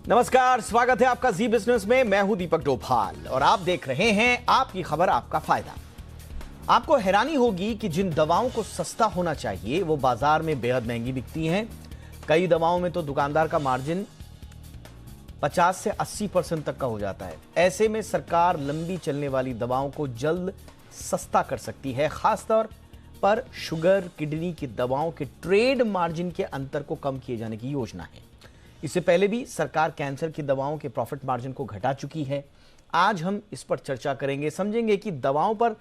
नमस्कार, स्वागत है आपका जी बिजनेस में। मैं हूं दीपक डोभाल और आप देख रहे हैं आपकी खबर आपका फायदा। आपको हैरानी होगी कि जिन दवाओं को सस्ता होना चाहिए वो बाजार में बेहद महंगी बिकती हैं। कई दवाओं में तो दुकानदार का मार्जिन 50 से 80% तक का हो जाता है। ऐसे में सरकार लंबी चलने वाली दवाओं को जल्द सस्ता कर सकती है। खासतौर पर शुगर, किडनी की दवाओं के ट्रेड मार्जिन के अंतर को कम किए जाने की योजना है। इससे पहले भी सरकार कैंसर की दवाओं के प्रॉफिट मार्जिन को घटा चुकी है। आज हम इस पर चर्चा करेंगे, समझेंगे कि दवाओं पर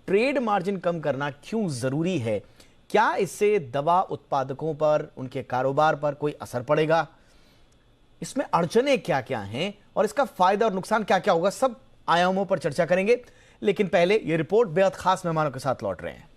ट्रेड मार्जिन कम करना क्यों जरूरी है। क्या इससे दवा उत्पादकों पर, उनके कारोबार पर कोई असर पड़ेगा? इसमें अड़चनें क्या क्या हैं और इसका फायदा और नुकसान क्या क्या होगा, सब आयामों पर चर्चा करेंगे। लेकिन पहले यह रिपोर्ट बेहद खास मेहमानों के साथ लौट रहे हैं।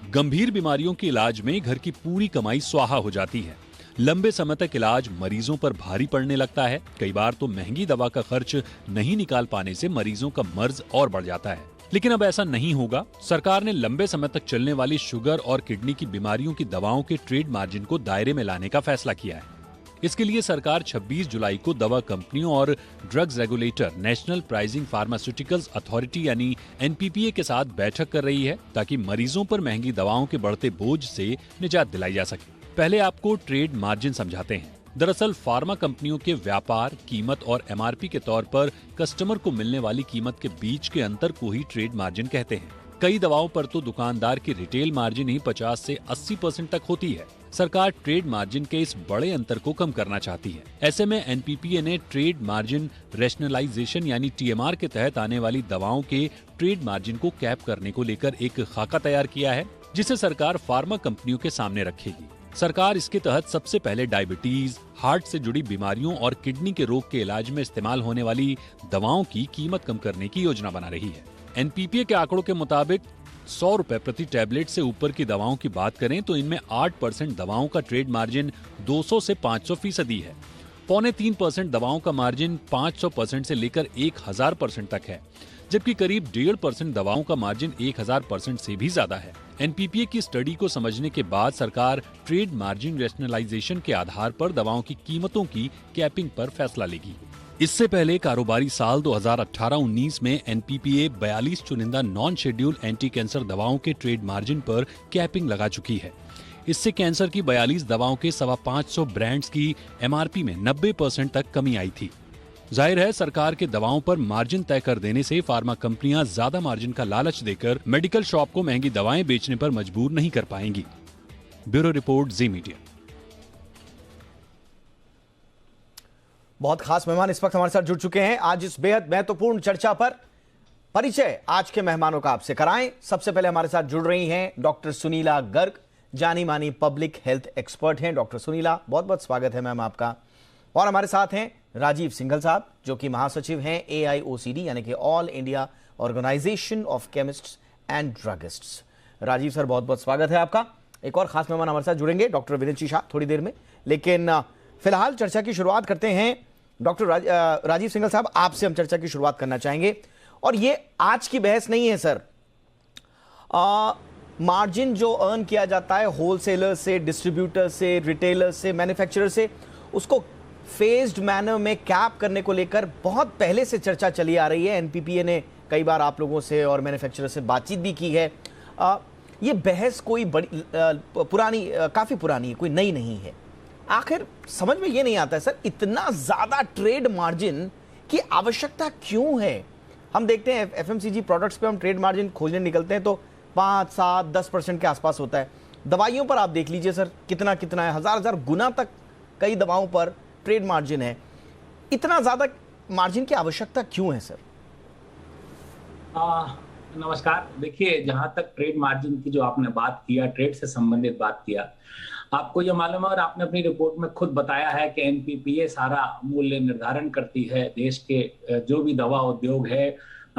गंभीर बीमारियों के इलाज में घर की पूरी कमाई स्वाहा हो जाती है। लंबे समय तक इलाज मरीजों पर भारी पड़ने लगता है। कई बार तो महंगी दवा का खर्च नहीं निकाल पाने से मरीजों का मर्ज और बढ़ जाता है। लेकिन अब ऐसा नहीं होगा। सरकार ने लंबे समय तक चलने वाली शुगर और किडनी की बीमारियों की दवाओं के ट्रेड मार्जिन को दायरे में लाने का फैसला किया है। इसके लिए सरकार 26 जुलाई को दवा कंपनियों और drugs regulator national pricing pharmaceuticals authority यानी एनपीपीए के साथ बैठक कर रही है, ताकि मरीजों पर महंगी दवाओं के बढ़ते बोझ से निजात दिलाई जा सके। पहले आपको ट्रेड मार्जिन समझाते हैं। दरअसल फार्मा कंपनियों के व्यापार, कीमत और एमआरपी के तौर पर कस्टमर को मिलने वाली कीमत के बीच के अंतर को ही ट्रेड मार्जिन कहते हैं। कई दवाओं पर तो दुकानदार की रिटेल मार्जिन ही 50 से 80% तक होती है। सरकार ट्रेड मार्जिन के इस बड़े अंतर को कम करना चाहती है। ऐसे में एनपीपीए ने ट्रेड मार्जिन रैशनलाइजेशन यानी टीएमआर के तहत आने वाली दवाओं के ट्रेड मार्जिन को कैप करने को लेकर एक खाका तैयार किया है, जिसे सरकार फार्मा कंपनियों के सामने रखेगी। सरकार इसके तहत सबसे पहले डायबिटीज, हार्ट से जुड़ी बीमारियों और किडनी के रोग के इलाज में इस्तेमाल होने वाली दवाओं की कीमत कम करने की योजना बना रही है। एनपीपीए के आंकड़ों के मुताबिक 100 रुपए प्रति टैबलेट से ऊपर की दवाओं की बात करें तो इनमें 8% दवाओं का ट्रेड मार्जिन 200 से 500% है। 3.25% दवाओं का मार्जिन 500% से लेकर 1000% तक है, जबकि करीब 1.5% दवाओं का मार्जिन 1000% से भी ज्यादा है। एनपीपीए की स्टडी को समझने के बाद सरकार ट्रेड मार्जिन रैशनलाइजेशन के आधार पर दवाओं की कीमतों की कैपिंग पर फैसला लेगी। इससे पहले कारोबारी साल 2018-19 में एनपीपीए 42 चुनिंदा नॉन शेड्यूल एंटी कैंसर दवाओं के ट्रेड मार्जिन पर कैपिंग लगा चुकी है। इससे कैंसर की 42 दवाओं के 550 ब्रांड्स की एमआरपी में 90% तक कमी आई थी। जाहिर है, सरकार के दवाओं पर मार्जिन तय कर देने से फार्मा कंपनियां ज्यादा मार्जिन का लालच देकर मेडिकल शॉप को महंगी दवाएं बेचने पर मजबूर नहीं कर पाएंगी। ब्यूरो रिपोर्ट, जी मीडिया। बहुत खास मेहमान इस वक्त हमारे साथ जुड़ चुके हैं। आज इस बेहद महत्वपूर्ण चर्चा पर परिचय आज के मेहमानों का आपसे कराएं। सबसे पहले हमारे साथ जुड़ रही हैं डॉक्टर सुनीला गर्ग, जानी मानी पब्लिक हेल्थ एक्सपर्ट हैं। डॉक्टर सुनीला, बहुत बहुत स्वागत है मैम आपका। और हमारे साथ हैं राजीव सिंघल साहब, जो कि महासचिव हैं AIOCD यानी कि All India Organisation of Chemists and Druggists. Rajiv sir, बहुत बहुत स्वागत है आपका। एक और खास मेहमान हमारे साथ जुड़ेंगे, डॉक्टर विनीत शाह, थोड़ी देर में। लेकिन फिलहाल चर्चा की शुरुआत करते हैं। डॉक्टर राजीव सिंघल साहब, आपसे हम चर्चा की शुरुआत करना चाहेंगे। और ये आज की बहस नहीं है सर। मार्जिन जो अर्न किया जाता है होलसेलर से, डिस्ट्रीब्यूटर से, रिटेलर से, मैन्युफैक्चरर से, उसको फेज्ड मैनर में कैप करने को लेकर बहुत पहले से चर्चा चली आ रही है। एनपीपीए ने कई बार आप लोगों से और मैन्युफैक्चरर से बातचीत भी की है। ये बहस कोई बड़ी काफी पुरानी है, कोई नई नहीं है। आखिर समझ में ये नहीं आता है सर, इतना ज्यादा ट्रेड मार्जिन की आवश्यकता क्यों है? हम देखते हैं एफएमसीजी प्रोडक्ट्स पे हम ट्रेड मार्जिन खोजने निकलते हैं तो 5, 7, 10% के आसपास होता है। दवाइयों पर आप देख लीजिए सर, कितना कितना है, हजार गुना तक कई दवाओं पर ट्रेड मार्जिन है। इतना ज्यादा मार्जिन की आवश्यकता क्यों है सर? नमस्कार। देखिए, जहां तक ट्रेड मार्जिन की जो आपने बात किया, ट्रेड से संबंधित बात किया, आपको ये मालूम है और आपने अपनी रिपोर्ट में खुद बताया है कि एनपीपीए सारा मूल्य निर्धारण करती है। देश के जो भी दवा उद्योग है,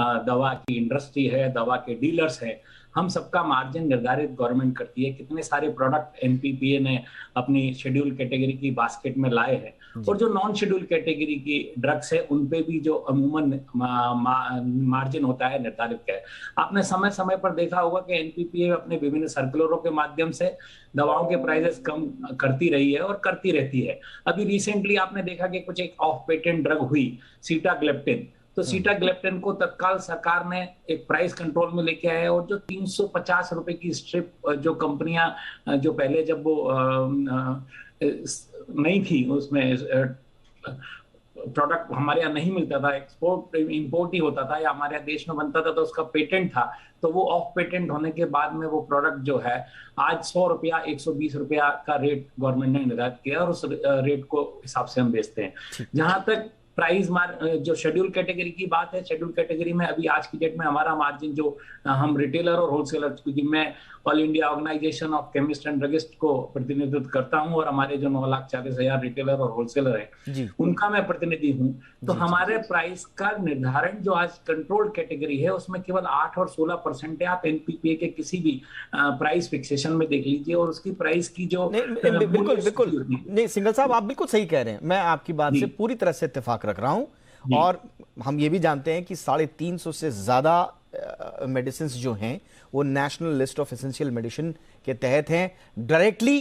दवा की इंडस्ट्री है, दवा के डीलर्स हैं, हम सबका मार्जिन निर्धारित गवर्नमेंट करती है, कितने सारे प्रोडक्ट एनपीपीए ने अपनी शेड्यूल कैटेगरी की बास्केट में लाए हैं, और जो नॉन शेड्यूल कैटेगरी की ड्रग्स है उन पे भी जो अमूमन मार्जिन होता है निर्धारित है। आपने समय समय पर देखा होगा कि एनपीपीए अपने विभिन्न सर्कुलरों के माध्यम से दवाओं के प्राइसेस कम करती रही है और करती रहती है। अभी रिसेंटली आपने देखा कि कुछ एक ऑफ पेटेंट ड्रग हुई सीटाग्लेप्टिन, तो सीटाग्लेप्टिन को तत्काल सरकार ने एक प्राइस कंट्रोल में लेके आया, और जो 350 रुपए की स्ट्रिप जो कंपनियां जो पहले जब वो नहीं थी उसमें प्रोडक्ट हमारे यहाँ नहीं मिलता था, एक्सपोर्ट इंपोर्ट ही होता था या हमारे यहाँ देश में बनता था, तो उसका पेटेंट था, तो वो ऑफ पेटेंट होने के बाद में वो प्रोडक्ट जो है आज 100 रुपया 120 रुपया का रेट गवर्नमेंट ने निर्धारित किया और उस रेट को हिसाब से हम बेचते हैं। जहां तक प्राइस जो शेड्यूल कैटेगरी की बात है, शेड्यूल कैटेगरी में अभी आज की डेट में हमारा मार्जिन जो हम रिटेलर और होलसेलर, क्योंकि मैं All India Organisation of Chemist and Druggist को प्रतिनिधित्व करता हूं और हमारे जो 9,40,000 रिटेलर और होलसेलर हैं उनका मैं प्रतिनिधि हूं, तो हमारे प्राइस का निर्धारण जो आज कंट्रोल्ड कैटेगरी है उसमें केवल 8 और 16% है। आप एनपीपीए के किसी भी प्राइस फिक्सेशन में देख लीजिए और उसकी प्राइस की जो बिल्कुल नहीं, सिंघल साहब आप बिल्कुल सही कह रहे हैं, मैं आपकी बात से पूरी तरह से इत्तेफाक रख रहा हूं। और हम ये भी जानते हैं कि 350 से ज्यादा मेडिसिन जो हैं वो national list of essential medicine के तहत हैं। डायरेक्टली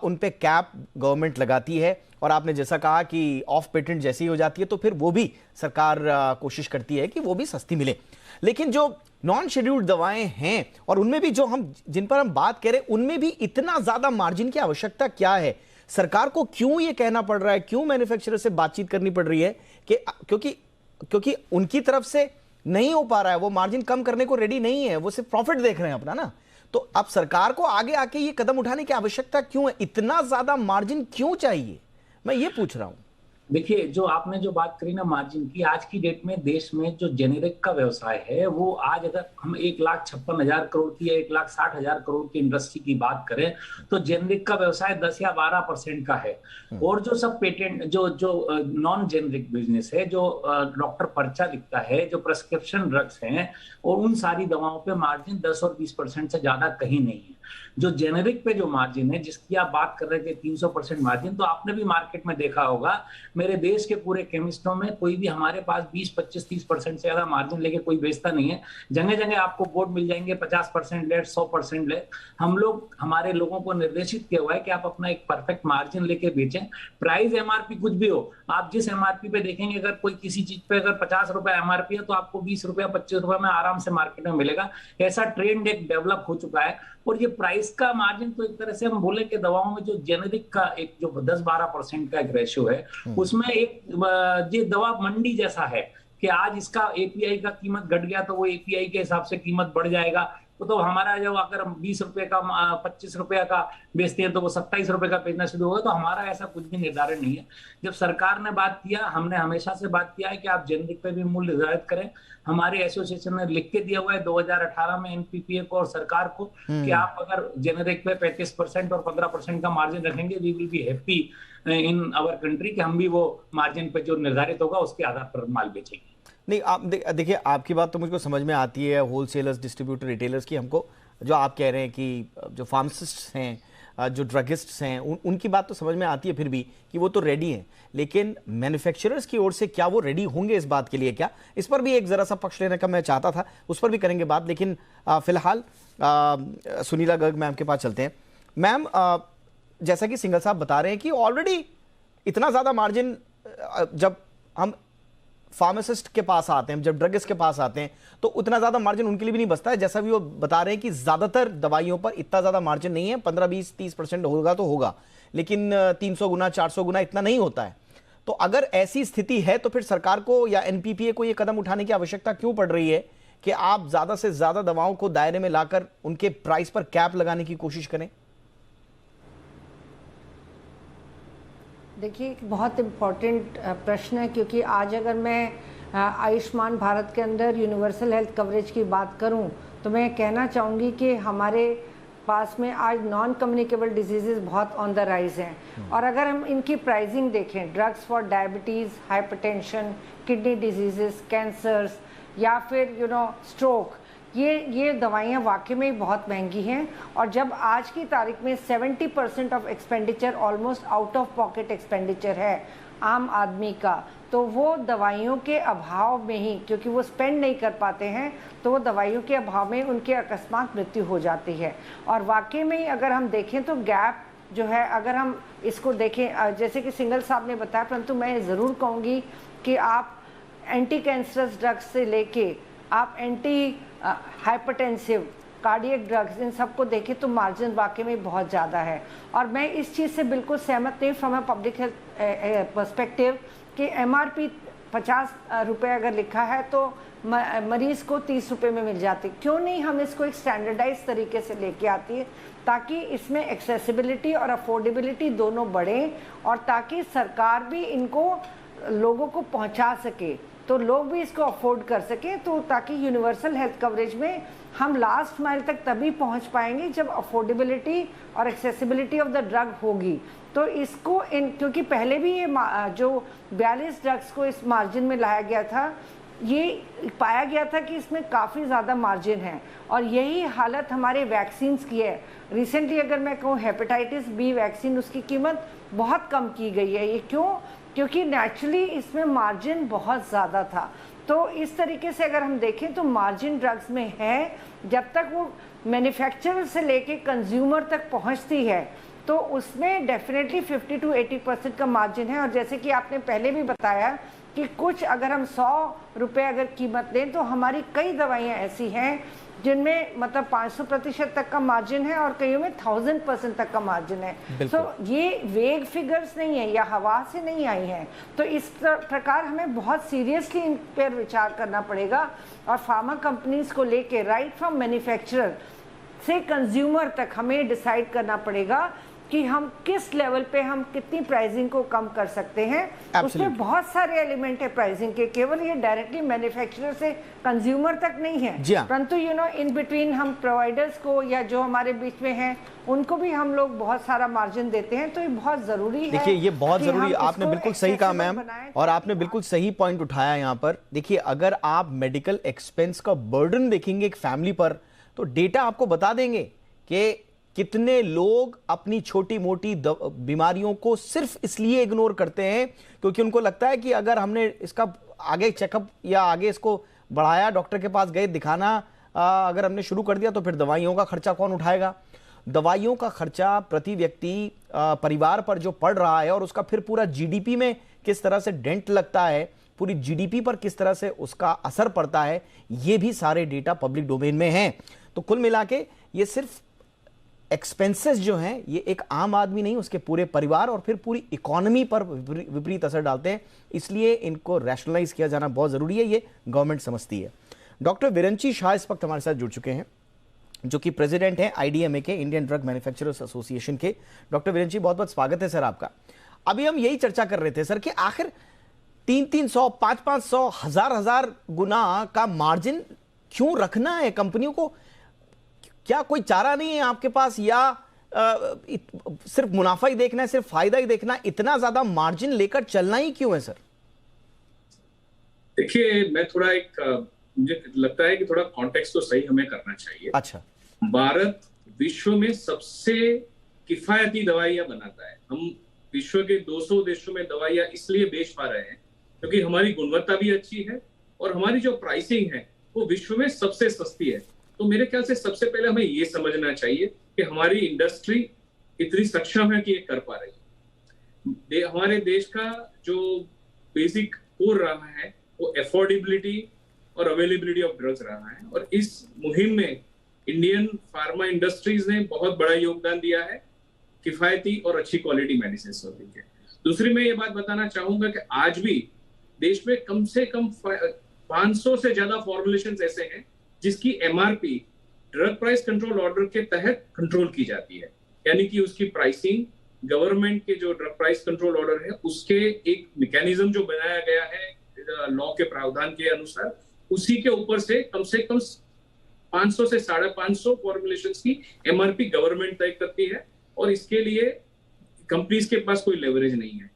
उन पे कैप गवर्नमेंट लगाती है, और आपने जैसा कहा कि ऑफ पेटेंट जैसी हो जाती है तो फिर वो भी सरकार कोशिश करती है कि वो भी सस्ती मिले। लेकिन जो नॉन शेड्यूल्ड दवाएं हैं और उनमें भी जो जिन पर हम बात करें उनमें भी इतना ज्यादा मार्जिन की आवश्यकता क्या है? सरकार को क्यों ये कहना पड़ रहा है, क्यों मैन्युफैक्चरर से बातचीत करनी पड़ रही है कि क्योंकि उनकी तरफ से नहीं हो पा रहा है, वो मार्जिन कम करने को रेडी नहीं है, वो सिर्फ प्रॉफिट देख रहे हैं अपना ना। तो अब सरकार को आगे आके ये कदम उठाने की आवश्यकता क्यों है? इतना ज्यादा मार्जिन क्यों चाहिए, मैं ये पूछ रहा हूं। देखिए, जो आपने जो बात करी ना मार्जिन की, आज की डेट में देश में जो जेनेरिक का व्यवसाय है वो आज अगर हम 1,56,000 करोड़ की या 1,60,000 करोड़ की इंडस्ट्री की बात करें तो जेनेरिक का व्यवसाय 10 या 12% का है। और जो सब पेटेंट जो नॉन जेनेरिक बिजनेस है, जो डॉक्टर पर्चा लिखता है, जो प्रेस्क्रिप्शन ड्रग्स हैं, और उन सारी दवाओं पे मार्जिन 10 और 20% से ज्यादा कहीं नहीं है। जो जेनेरिक पे जो मार्जिन है जिसकी आप बात कर रहे थे 300% मार्जिन, तो आपने भी मार्केट में देखा होगा मेरे देश के पूरे केमिस्टों में कोई भी हमारे पास 20, 25, 30% से ज्यादा मार्जिन लेके कोई बेचता नहीं है। जगह जगह आपको बोर्ड मिल जाएंगे 50% ले, 100% ले। हम लोग हमारे लोगों को निर्देशित किया हुआ है कि आप अपना एक परफेक्ट मार्जिन लेके बेचें। प्राइस एमआरपी कुछ भी हो, आप जिस एमआरपी पे देखेंगे, अगर कोई किसी चीज पे अगर 50 रुपए एमआरपी है तो आपको 20 रुपया 25 रुपए में आराम से मार्केट में मिलेगा। ऐसा ट्रेंड एक डेवलप हो चुका है। और ये प्राइस का मार्जिन तो एक तरह से हम बोले कि दवाओं में जो जेनेरिक का एक जो 10-12% का एक रेशियो है, उसमें एक ये दवा मंडी जैसा है कि आज इसका एपीआई का कीमत घट गया तो वो एपीआई के हिसाब से कीमत बढ़ जाएगा। तो हमारा जो अगर हम 20 रुपए का 25 रुपए का बेचते हैं तो वो 27 रुपए का बेचना शुरू होगा। तो हमारा ऐसा कुछ भी निर्धारण नहीं है। जब सरकार ने बात किया, हमने हमेशा से बात किया है कि आप जेनेरिक पे भी मूल्य निर्धारित करें। हमारे एसोसिएशन ने लिख के दिया हुआ है 2018 में एनपीपीए को और सरकार को कि आप अगर जेनेरिक पे 35% और 15% का मार्जिन रखेंगे, we will be happy in our country, कि हम भी वो मार्जिन पे जो निर्धारित होगा उसके आधार पर माल बेचेंगे। नहीं, आप देखिए, आपकी बात तो मुझको समझ में आती है, होलसेलर्स, डिस्ट्रीब्यूटर, रिटेलर्स की। हमको जो आप कह रहे हैं कि जो फार्मासिस्ट हैं, जो ड्रगिस्ट्स हैं, उनकी बात तो समझ में आती है फिर भी कि वो तो रेडी हैं। लेकिन मैन्युफैक्चरर्स की ओर से क्या वो रेडी होंगे इस बात के लिए? क्या इस पर भी एक जरा सा पक्ष लेने का मैं चाहता था, उस पर भी करेंगे बात। लेकिन फिलहाल सुनीला गर्ग मैम के पास चलते हैं। मैम, जैसा कि सिंघल साहब बता रहे हैं कि ऑलरेडी इतना ज़्यादा मार्जिन जब हम फार्मासिस्ट के पास आते हैं, जब ड्रगिस्ट के पास आते हैं, तो उतना ज़्यादा मार्जिन उनके लिए भी नहीं बचता है। जैसा भी वो बता रहे हैं कि ज़्यादातर दवाइयों पर इतना ज़्यादा मार्जिन नहीं है, 15, 20, 30% होगा तो होगा, लेकिन 300 गुना 400 गुना इतना नहीं होता है। तो अगर ऐसी स्थिति है तो फिर सरकार को या एनपीपीए को ये कदम उठाने की आवश्यकता क्यों पड़ रही है कि आप ज़्यादा से ज़्यादा दवाओं को दायरे में लाकर उनके प्राइस पर कैप लगाने की कोशिश करें? देखिए, एक बहुत इम्पॉर्टेंट प्रश्न है, क्योंकि आज अगर मैं आयुष्मान भारत के अंदर यूनिवर्सल हेल्थ कवरेज की बात करूं तो मैं कहना चाहूँगी कि हमारे पास में आज नॉन कम्युनिकेबल डिजीज़ बहुत ऑन द राइज हैं। और अगर हम इनकी प्राइसिंग देखें, drugs for diabetes, hypertension, kidney disease, cancers या फिर स्ट्रोक, ये दवाइयाँ वाकई में बहुत महंगी हैं। और जब आज की तारीख में 70% of expenditure almost out of pocket expenditure है आम आदमी का, तो वो दवाइयों के अभाव में ही, क्योंकि वो स्पेंड नहीं कर पाते हैं, तो वो दवाइयों के अभाव में उनकी अकस्मात मृत्यु हो जाती है। और वाकई में अगर हम देखें तो गैप जो है, अगर हम इसको देखें, जैसे कि सिंघल साहब ने बताया, परंतु मैं ज़रूर कहूँगी कि आप एंटी कैंसरस ड्रग्स से लेके आप एंटी हाइपरटेंसिव कार्डियक ड्रग्स, इन सबको देखें तो मार्जिन वाकई में बहुत ज़्यादा है। और मैं इस चीज़ से बिल्कुल सहमत नहीं from a public health perspective कि MRP 50 रुपये अगर लिखा है तो मरीज़ को 30 रुपये में मिल जाती। क्यों नहीं हम इसको एक स्टैंडर्डाइज तरीके से लेके आती है, ताकि इसमें एक्सेसिबिलिटी और अफोर्डेबिलिटी दोनों बढ़े, और ताकि सरकार भी इनको लोगों को पहुंचा सके, तो लोग भी इसको अफोर्ड कर सकें, तो ताकि यूनिवर्सल हेल्थ कवरेज में हम लास्ट माइल तक तभी पहुंच पाएंगे जब अफोर्डेबिलिटी और एक्सेसिबिलिटी ऑफ द ड्रग होगी। तो इसको क्योंकि पहले भी ये जो 42 ड्रग्स को इस मार्जिन में लाया गया था, ये पाया गया था कि इसमें काफ़ी ज़्यादा मार्जिन है, और यही हालत हमारे वैक्सीन्स की है। रिसेंटली अगर मैं कहूँ हेपेटाइटिस बी वैक्सीन, उसकी कीमत बहुत कम की गई है। ये क्यों? क्योंकि नेचुरली इसमें मार्जिन बहुत ज़्यादा था। तो इस तरीके से अगर हम देखें तो मार्जिन ड्रग्स में है, जब तक वो मैन्युफैक्चरर से लेके कंज्यूमर तक पहुंचती है तो उसमें डेफिनेटली 50 to 80% का मार्जिन है। और जैसे कि आपने पहले भी बताया कि कुछ अगर हम 100 रुपये अगर कीमत दें तो हमारी कई दवाइयाँ ऐसी हैं जिनमें मतलब 500% तक का मार्जिन है, और कईयों में 1000% तक का मार्जिन है। तो ये वेग फिगर्स नहीं है या हवा से नहीं आई हैं। तो इस प्रकार हमें बहुत सीरियसली इन पर विचार करना पड़ेगा, और फार्मा कंपनीज को लेके राइट फ्रॉम मैन्युफैक्चरर से कंज्यूमर तक हमें डिसाइड करना पड़ेगा कि हम किस लेवल पे हम कितनी प्राइसिंग को कम कर सकते हैं। उसमें बहुत सारे एलिमेंट है प्राइसिंग के, केवल ये डायरेक्टली मैन्युफैक्चरर से कंज्यूमर तक नहीं है, परंतु इन बिटवीन हम प्रोवाइडर्स को या जो हमारे बीच में हैं उनको भी हम लोग बहुत सारा मार्जिन देते हैं। तो ये बहुत जरूरी है। देखिए ये बहुत जरूरी, आपने बिल्कुल सही कहा मैम, और आपने बिल्कुल सही पॉइंट उठाया यहाँ पर। देखिए अगर आप मेडिकल एक्सपेंस का बर्डन देखेंगे एक फैमिली पर, तो डेटा आपको बता देंगे कि कितने लोग अपनी छोटी मोटी बीमारियों को सिर्फ इसलिए इग्नोर करते हैं क्योंकि उनको लगता है कि अगर हमने इसका आगे चेकअप या आगे इसको बढ़ाया, डॉक्टर के पास गए दिखाना अगर हमने शुरू कर दिया, तो फिर दवाइयों का खर्चा कौन उठाएगा। दवाइयों का खर्चा प्रति व्यक्ति परिवार पर जो पड़ रहा है, और उसका फिर पूरा जीडीपी में किस तरह से डेंट लगता है, पूरी जीडीपी पर किस तरह से उसका असर पड़ता है, ये भी सारे डेटा पब्लिक डोमेन में हैं। तो कुल मिला के ये सिर्फ एक्सपेंसेस जो हैं, ये एक आम आदमी नहीं, उसके पूरे परिवार और फिर पूरी इकोनॉमी पर विपरीत असर डालते हैं। इसलिए इनको रैशनलाइज किया जाना बहुत जरूरी है, ये गवर्नमेंट समझती है। डॉक्टर विरंची शाह इस वक्त हमारे साथ जुड़ चुके हैं, जो कि प्रेसिडेंट हैं IDMA के, इंडियन ड्रग मैन्युफैक्चरर्स एसोसिएशन के। डॉक्टर विरंची, बहुत बहुत स्वागत है सर आपका। अभी हम यही चर्चा कर रहे थे सर कि आखिर 300, 500, 1000 गुना का मार्जिन क्यों रखना है कंपनियों को? क्या कोई चारा नहीं है आपके पास, या सिर्फ मुनाफा ही देखना है, सिर्फ फायदा ही देखना, इतना ज्यादा मार्जिन लेकर चलना ही क्यों है सर? देखिए मैं थोड़ा मुझे लगता है कि थोड़ा कॉन्टेक्स्ट तो सही हमें करना चाहिए। अच्छा, भारत विश्व में सबसे किफायती दवाइयां बनाता है। हम विश्व के 200 देशों में दवाइयां इसलिए बेच पा रहे हैं क्योंकि हमारी गुणवत्ता भी अच्छी है और हमारी जो प्राइसिंग है वो विश्व में सबसे सस्ती है। तो मेरे ख्याल से सबसे पहले हमें ये समझना चाहिए कि हमारी इंडस्ट्री इतनी सक्षम है कि ये कर पा रही है। हमारे देश का जो बेसिक कोर रहा है वो एफोर्डेबिलिटी और अवेलेबिलिटी ऑफ ड्रग्स रहा है, और इस मुहिम में इंडियन फार्मा इंडस्ट्रीज ने बहुत बड़ा योगदान दिया है किफायती और अच्छी क्वालिटी मेडिसिन होती है। दूसरी मैं ये बात बताना चाहूंगा कि आज भी देश में कम से कम 500 से ज्यादा फॉर्मुलेशंस ऐसे हैं जिसकी MRP drug price control order के तहत कंट्रोल की जाती है, यानी कि उसकी प्राइसिंग गवर्नमेंट के जो ड्रग प्राइस कंट्रोल ऑर्डर है उसके एक मैकेनिज्म जो बनाया गया है लॉ के प्रावधान के अनुसार, उसी के ऊपर से कम 500 से 550 फॉर्मुलेशंस की MRP गवर्नमेंट तय करती है, और इसके लिए कंपनीज के पास कोई लेवरेज नहीं है।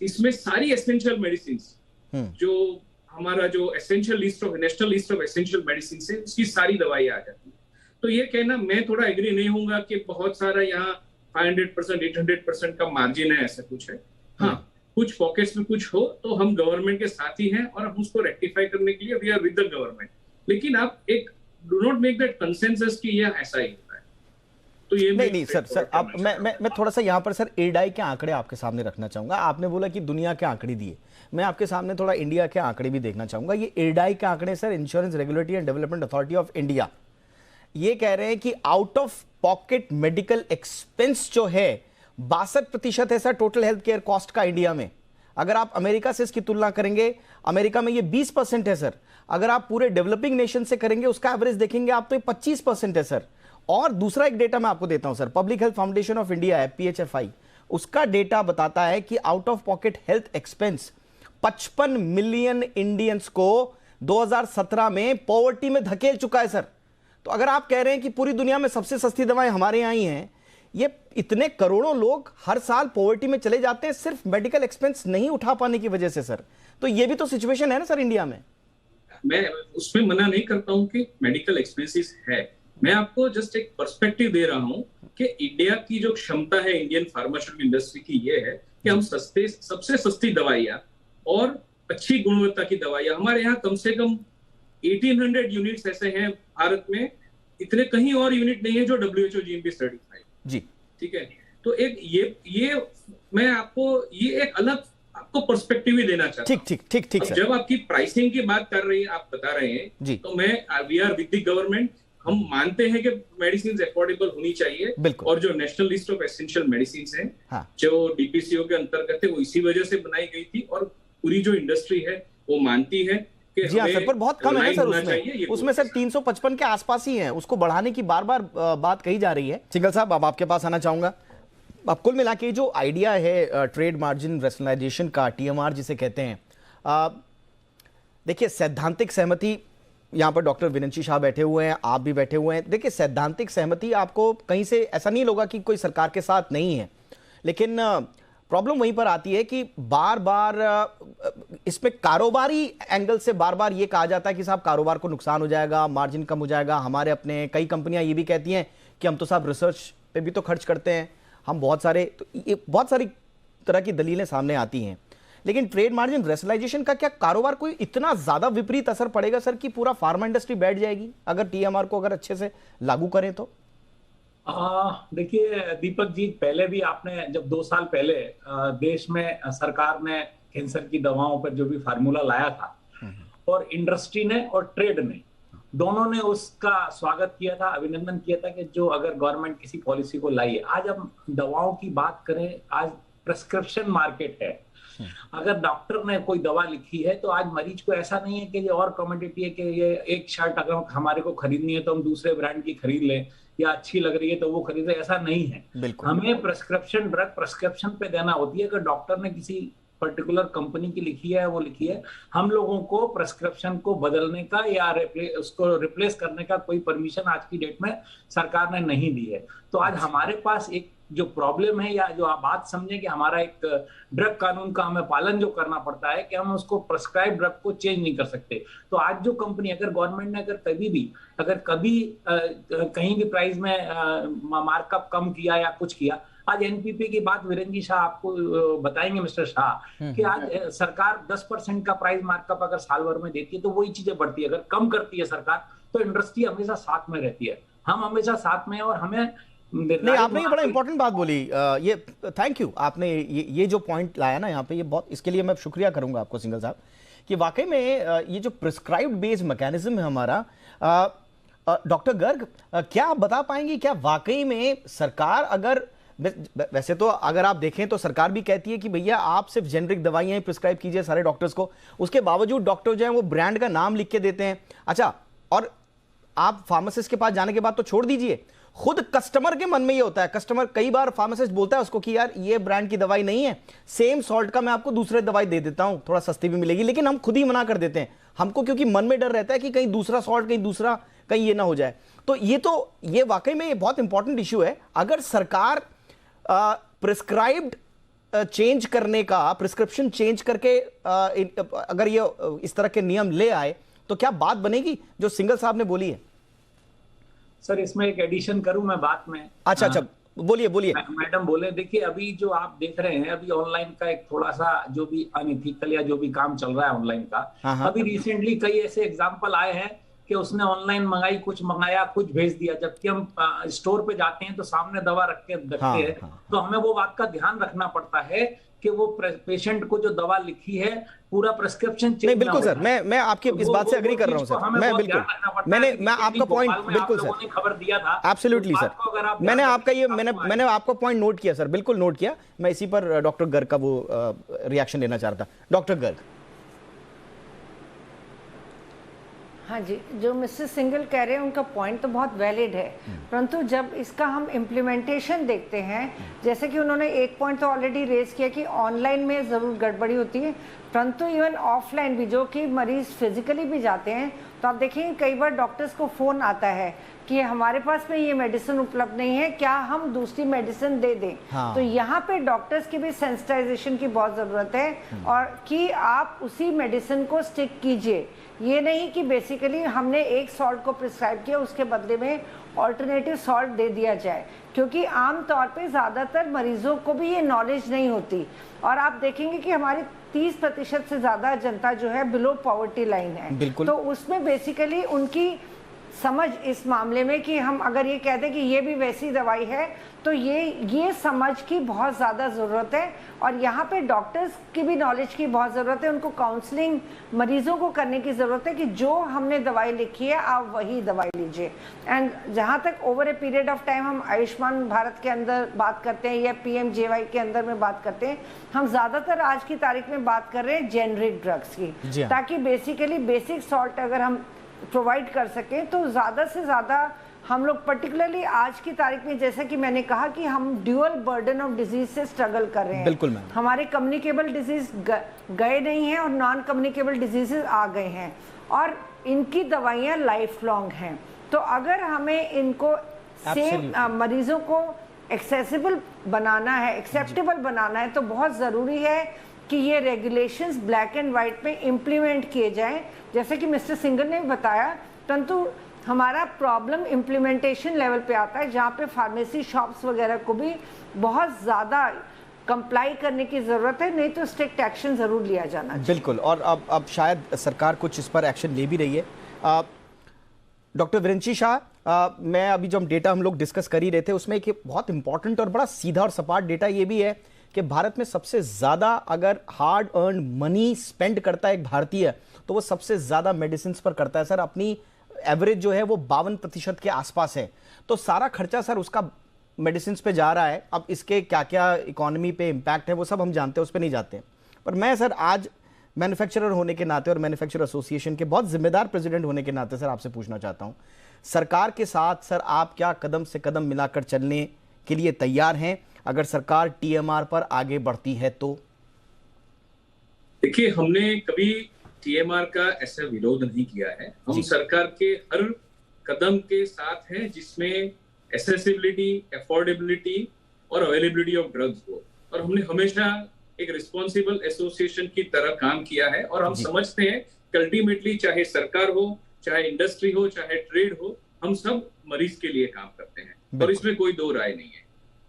इसमें सारी एसेंशियल मेडिसिन जो हमारा जो essential list of national list of essential medicine है उसकी सारी दवाइयां आ जाती है। तो ये कहना मैं थोड़ा एग्री नहीं होऊंगा कि बहुत सारा यहाँ 500%, 800% का मार्जिन है, ऐसा कुछ है। हाँ, कुछ पॉकेट्स में कुछ हो तो हम गवर्नमेंट के साथ ही हैं और हम उसको रेक्टिफाई करने के लिए we are with the government. लेकिन आप एक do not make that consensus कि ये ऐसा ही होता है। तो ये नहीं सर आप मैं थोड़ा सा यहाँ पर सर इरडाई के आंकड़े आपके सामने रखना चाहूंगा। आपने बोला कि दुनिया के आंकड़े दिए, मैं आपके सामने थोड़ा इंडिया के आंकड़े भी देखना चाहूंगा। ये इरडाई के आंकड़े sir, insurance regulatory and development authority of India, ये कह रहे हैं कि out of pocket medical expense जो है 62% है sir total health care cost का इंडिया में। अगर आप अमेरिका से इसकी तुलना करेंगे, अमेरिका में ये 20% है सर। अगर आप पूरे डेवलपिंग नेशन से करेंगे उसका एवरेज देखेंगे आप तो ये 25% है सर। और दूसरा एक डेटा मैं आपको देता हूं sir, public health foundation of India है, PHFI, उसका डेटा बताता है कि out of pocket health expense 55 million Indians को 2017 में पॉवर्टी में धकेल चुका है सर। तो अगर आप कह रहे हैं कि पूरी दुनिया में सबसे सस्ती दवाएं हमारे यहां ही हैं, ये इतने करोड़ों लोग हर साल पॉवर्टी में चले जाते हैं सिर्फ मेडिकल एक्सपेंस नहीं उठा पाने की वजह से सर। तो ये भी तो सिचुएशन है ना सर इंडिया में। मैं उसमें मना नहीं करता हूं कि मेडिकल एक्सपेंसेस है, मैं आपको जस्ट एक पर्सपेक्टिव दे रहा हूं कि इंडिया की जो क्षमता है इंडियन फार्मास्यूटिकल इंडस्ट्री की ये है कि हम सबसे सस्ती दवाइयां और अच्छी गुणवत्ता की दवाइयां, हमारे यहाँ कम से कम 1800 यूनिट्स ऐसे हैं भारत में, इतने कहीं और यूनिट नहीं है जो WHO GMP सर्टिफाइड जी, ठीक है। तो एक ये मैं आपको ये एक अलग आपको पर्सपेक्टिव ही देना चाहता हूं। ठीक जब आपकी प्राइसिंग की बात कर रही है, आप बता रहे हैं, तो मैं we are with the government, हम मानते हैं कि मेडिसिन अफोर्डेबल होनी चाहिए और जो national list of essential medicine है हाँ। जो DPCO के अंतर्गत है वो इसी वजह से बनाई गई थी और पूरी जो इंडस्ट्री है वो मानती है कि जी हाँ सर, पर बहुत कम है सर उसमें सर 355 के आसपास ही है, उसको बढ़ाने की बार बार बात कही जा रही है। सिंघल साहब, अब आपके पास आना चाहूंगा। अब कुल मिला के जो आइडिया है ट्रेड मार्जिन रैशनलाइजेशन का, TMR जिसे कहते हैं, देखिए सैद्धांतिक सहमति, यहाँ पर डॉक्टर विनंची शाह बैठे हुए हैं, आप भी बैठे हुए हैं। देखिए सैद्धांतिक सहमति आपको कहीं से ऐसा नहीं होगा कि कोई सरकार के साथ नहीं है, लेकिन प्रॉब्लम वहीं पर आती है कि बार बार इसमें कारोबारी एंगल से बार बार ये कहा जाता है कि साहब कारोबार को नुकसान हो जाएगा, मार्जिन कम हो जाएगा। हमारे अपने कई कंपनियां ये भी कहती हैं कि हम तो साहब रिसर्च पे भी तो खर्च करते हैं, हम बहुत सारी तरह की दलीलें सामने आती हैं। लेकिन ट्रेड मार्जिन रैशनलाइजेशन का क्या कारोबार कोई इतना ज्यादा विपरीत असर पड़ेगा सर कि पूरा फार्मा इंडस्ट्री बैठ जाएगी अगर TMR को अगर अच्छे से लागू करें तो? देखिए दीपक जी, पहले भी आपने जब 2 साल पहले देश में सरकार ने कैंसर की दवाओं पर जो भी फार्मूला लाया था और इंडस्ट्री ने और ट्रेड ने दोनों ने उसका स्वागत किया था, अभिनंदन किया था कि जो अगर गवर्नमेंट किसी पॉलिसी को लाई है। आज हम दवाओं की बात करें, आज प्रिस्क्रिप्शन मार्केट है। अगर डॉक्टर ने कोई दवा लिखी है तो आज मरीज को ऐसा नहीं है कि ये और कमोडिटी है कि ये एक शर्ट अगर हमारे को खरीदनी है तो हम दूसरे ब्रांड की खरीद लें या अच्छी लग रही है तो वो खरीदे, ऐसा नहीं है। हमें प्रिस्क्रिप्शन ड्रग प्रिस्क्रिप्शन पे देना होती है। अगर डॉक्टर ने किसी पर्टिकुलर कंपनी की लिखी है, वो लिखी है, हम लोगों को प्रिस्क्रिप्शन को बदलने का या उसको रिप्लेस करने का कोई परमिशन आज की डेट में सरकार ने नहीं दी है। तो आज हमारे पास एक जो प्रॉब्लम है या जो आप बात समझें कि हमारा एक ड्रग कानून का हमें पालन जो करना पड़ता है कि हम उसको प्रिस्क्राइब ड्रग को चेंज नहीं कर सकते। तो आज जो कंपनी, अगर गवर्नमेंट ने अगर कभी कहीं भी प्राइस में मार्कअप कम किया या कुछ किया, आज NPP की बात वीरेंद्र जी शाह आपको बताएंगे, मिस्टर शाह, कि आज सरकार 10% का प्राइस मार्कअप अगर साल भर में देती है तो वही चीजें बढ़ती है। अगर कम करती है सरकार तो इंडस्ट्री हमेशा साथ में रहती है, हम हमेशा साथ में। और हमें नहीं, आपने ये बड़ा इंपॉर्टेंट बात बोली, ये थैंक यू, आपने ये जो पॉइंट लाया ना यहाँ पे, ये बहुत, इसके लिए मैं शुक्रिया करूंगा आपको सिंघल साहब, कि वाकई में ये जो प्रिस्क्राइब्ड बेस्ड मैकेनिज्म है हमारा। डॉक्टर गर्ग, क्या आप बता पाएंगे क्या वाकई में सरकार, अगर वैसे तो अगर आप देखें तो सरकार भी कहती है कि भैया आप सिर्फ जेनरिक दवाइयां ही प्रिस्क्राइब कीजिए सारे डॉक्टर्स को, उसके बावजूद डॉक्टर जो है वो ब्रांड का नाम लिख के देते हैं। अच्छा, और आप फार्मासिस्ट के पास जाने के बाद तो छोड़ दीजिए, खुद कस्टमर के मन में ये होता है, कस्टमर कई बार फार्मासिस्ट बोलता है उसको कि यार ये ब्रांड की दवाई नहीं है, सेम सॉल्ट का मैं आपको दूसरे दवाई दे देता हूं, थोड़ा सस्ती भी मिलेगी, लेकिन हम खुद ही मना कर देते हैं हमको, क्योंकि मन में डर रहता है कि कहीं दूसरा सॉल्ट, कहीं ये ना हो जाए। तो ये वाकई में ये बहुत इंपॉर्टेंट इशू है। अगर सरकार प्रिस्क्राइब्ड चेंज करने का, प्रिस्क्रिप्शन चेंज करके अगर ये इस तरह के नियम ले आए तो क्या बात बनेगी जो सिंघल साहब ने बोली है? सर इसमें एक एडिशन करूं मैं बात में? अच्छा, बोलिए बोलिए। मैडम बोले, देखिए अभी जो आप देख रहे हैं, अभी ऑनलाइन का एक थोड़ा सा जो भी अनइथिकल या जो भी काम चल रहा है ऑनलाइन का, अभी रिसेंटली कई ऐसे एग्जांपल आए हैं कि उसने ऑनलाइन मंगाई, कुछ मंगाया, कुछ भेज दिया, जबकि हम स्टोर पे जाते हैं तो सामने दवा रखते हैं। तो हमें वो बात का ध्यान रखना पड़ता है कि वो पेशेंट को जो दवा लिखी है पूरा प्रिस्क्रिप्शन चेंज। नहीं बिल्कुल सर, मैं आपकी इस बात से एग्री कर रहा हूं सर, मैं बिल्कुल, मैं आपका पॉइंट बिल्कुल सर, खबर दिया था एब्सोल्युटली सर, मैंने आपका ये मैंने आपका पॉइंट नोट किया सर, बिल्कुल नोट किया। मैं इसी पर डॉक्टर गर्ग का वो रिएक्शन लेना चाह रहा था। डॉक्टर गर्ग। हाँ जी, जो मिस्टर सिंघल कह रहे हैं उनका पॉइंट तो बहुत वैलिड है, परंतु जब इसका हम इम्प्लीमेंटेशन देखते हैं, जैसे कि उन्होंने एक पॉइंट तो ऑलरेडी रेज किया कि ऑनलाइन में ज़रूर गड़बड़ी होती है, परंतु इवन ऑफलाइन भी, जो कि मरीज़ फिजिकली भी जाते हैं, तो आप देखेंगे कई बार डॉक्टर्स को फ़ोन आता है कि हमारे पास में ये मेडिसिन उपलब्ध नहीं है, क्या हम दूसरी मेडिसिन दे दें? तो यहाँ पे डॉक्टर्स की भी सेंसिटाइजेशन की बहुत ज़रूरत है, और कि आप उसी मेडिसिन को स्टिक कीजिए। ये नहीं कि बेसिकली हमने एक सॉल्ट को प्रिस्क्राइब किया, उसके बदले में ऑल्टरनेटिव सॉल्ट दे दिया जाए, क्योंकि आम तौर पे ज़्यादातर मरीजों को भी ये नॉलेज नहीं होती। और आप देखेंगे कि हमारी 30% से ज़्यादा जनता जो है बिलो पॉवर्टी लाइन है, तो उसमें बेसिकली उनकी समझ इस मामले में कि हम अगर ये कहते हैं कि ये भी वैसी दवाई है, तो ये समझ की बहुत ज़्यादा ज़रूरत है, और यहाँ पे डॉक्टर्स की भी नॉलेज की बहुत ज़रूरत है। उनको काउंसलिंग मरीजों को करने की ज़रूरत है कि जो हमने दवाई लिखी है आप वही दवाई लीजिए। एंड जहाँ तक over a period of time हम आयुष्मान भारत के अंदर बात करते हैं या PMJY के अंदर में बात करते हैं, हम ज़्यादातर आज की तारीख में बात कर रहे हैं जेनरिक ड्रग्स की, ताकि बेसिकली बेसिक सॉल्ट अगर हम प्रोवाइड कर सकें तो ज़्यादा से ज़्यादा हम लोग, पर्टिकुलरली आज की तारीख में, जैसे कि मैंने कहा कि हम ड्यूअल बर्डन ऑफ डिजीज से स्ट्रगल कर रहे हैं। बिल्कुल मैम, हमारे कम्युनिकेबल डिजीज गए नहीं हैं और नॉन कम्युनिकेबल डिजीजेस आ गए हैं, और इनकी दवाइयाँ लाइफ लॉन्ग हैं। तो अगर हमें इनको सेम मरीजों को एक्सेसिबल बनाना है, एक्सेप्टेबल बनाना है, तो बहुत ज़रूरी है कि ये रेगुलेशंस ब्लैक एंड वाइट में इम्प्लीमेंट किए जाएं, जैसे कि मिस्टर सिंघल ने बताया। परंतु हमारा प्रॉब्लम इम्प्लीमेंटेशन लेवल पे आता है, जहाँ पे फार्मेसी शॉप्स वगैरह को भी बहुत ज़्यादा कंप्लाई करने की ज़रूरत है, नहीं तो स्ट्रिक्ट एक्शन ज़रूर लिया जाना चाहिए। बिल्कुल, और अब शायद सरकार कुछ इस पर एक्शन ले भी रही है। डॉक्टर विरंची शाह, मैं अभी जो डेटा हम लोग डिस्कस कर ही रहे थे, उसमें एक बहुत इंपॉर्टेंट और बड़ा सीधा और सपाट डेटा ये भी है कि भारत में सबसे ज़्यादा अगर हार्ड अर्न मनी स्पेंड करता है एक भारतीय, तो वो सबसे ज़्यादा मेडिसिन पर करता है सर। अपनी एवरेज जो है वो 52% के आसपास है, तो सारा खर्चा सर उसका मेडिसिन पे जा रहा है। अब इसके क्या क्या इकोनॉमी पे इम्पैक्ट है वो सब हम जानते हैं, उस पर नहीं जाते हैं। पर मैं सर आज मैन्युफैक्चरर होने के नाते और मैन्युफैक्चरर एसोसिएशन के बहुत जिम्मेदार प्रेसिडेंट होने के नाते सर आपसे पूछना चाहता हूँ, सरकार के साथ सर आप क्या कदम से कदम मिलाकर चलने के लिए तैयार हैं अगर सरकार TMR पर आगे बढ़ती है तो? देखिए, हमने कभी TMR का ऐसा विरोध नहीं किया है। हम सरकार के हर कदम के साथ हैं जिसमें एक्सेसिबिलिटी, अफोर्डेबिलिटी और अवेलेबिलिटी ऑफ ड्रग्स हो, और हमने हमेशा एक रिस्पॉन्सिबल एसोसिएशन की तरह काम किया है। और हम समझते हैं कि अल्टीमेटली चाहे सरकार हो, चाहे इंडस्ट्री हो, चाहे ट्रेड हो, हम सब मरीज के लिए काम करते हैं, और इसमें कोई दो राय नहीं है।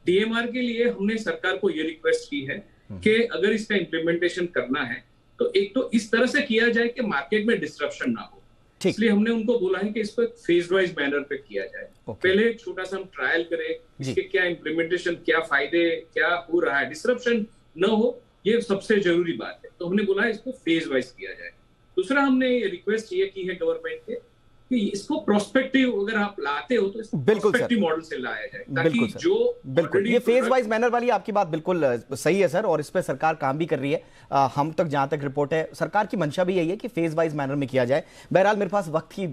TMR के लिए हमने सरकार को ये रिक्वेस्ट की है कि अगर इसका इम्प्लीमेंटेशन करना है तो एक तो इस तरह से किया जाए कि मार्केट में डिस्ट्रप्शन ना हो। इसलिए हमने उनको बोला है कि इसको एक फेज वाइज मैनर पे किया जाए। पहले छोटा सा हम ट्रायल करें, इसके क्या इम्प्लीमेंटेशन, क्या फायदे, क्या हो रहा है, डिस्ट्रप्शन न हो, ये सबसे जरूरी बात है। तो हमने बोला है इसको फेज वाइज किया जाए। दूसरा, हमने ये रिक्वेस्ट ये की है गवर्नमेंट के कि इसको प्रोस्पेक्टिव अगर आप लाते हो तो इसको प्रोस्पेक्टिव मॉडल से लाया जाए, ताकि जो बिल्कुल ये फेज वाइज मैनर वाली आपकी बात बिल्कुल सही है सर, और इस पे सरकार काम भी कर रही है। हम तक जहां तक रिपोर्ट है सरकार की मंशा भी यही है कि फेज वाइज मैनर में किया जाए। बहरहाल मेरे पास वक्त की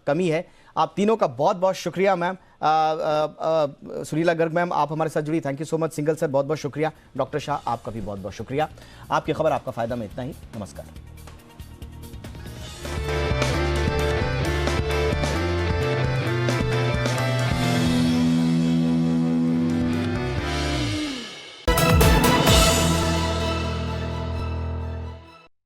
कमी है। आप तीनों का बहुत बहुत शुक्रिया मैम। सुरीला गर्ग मैम आप हमारे साथ जुड़ी, thank you so much. Singhal sir बहुत बहुत शुक्रिया। डॉक्टर शाह आपका भी बहुत बहुत शुक्रिया। आपकी खबर आपका फायदा में इतना ही, नमस्कार।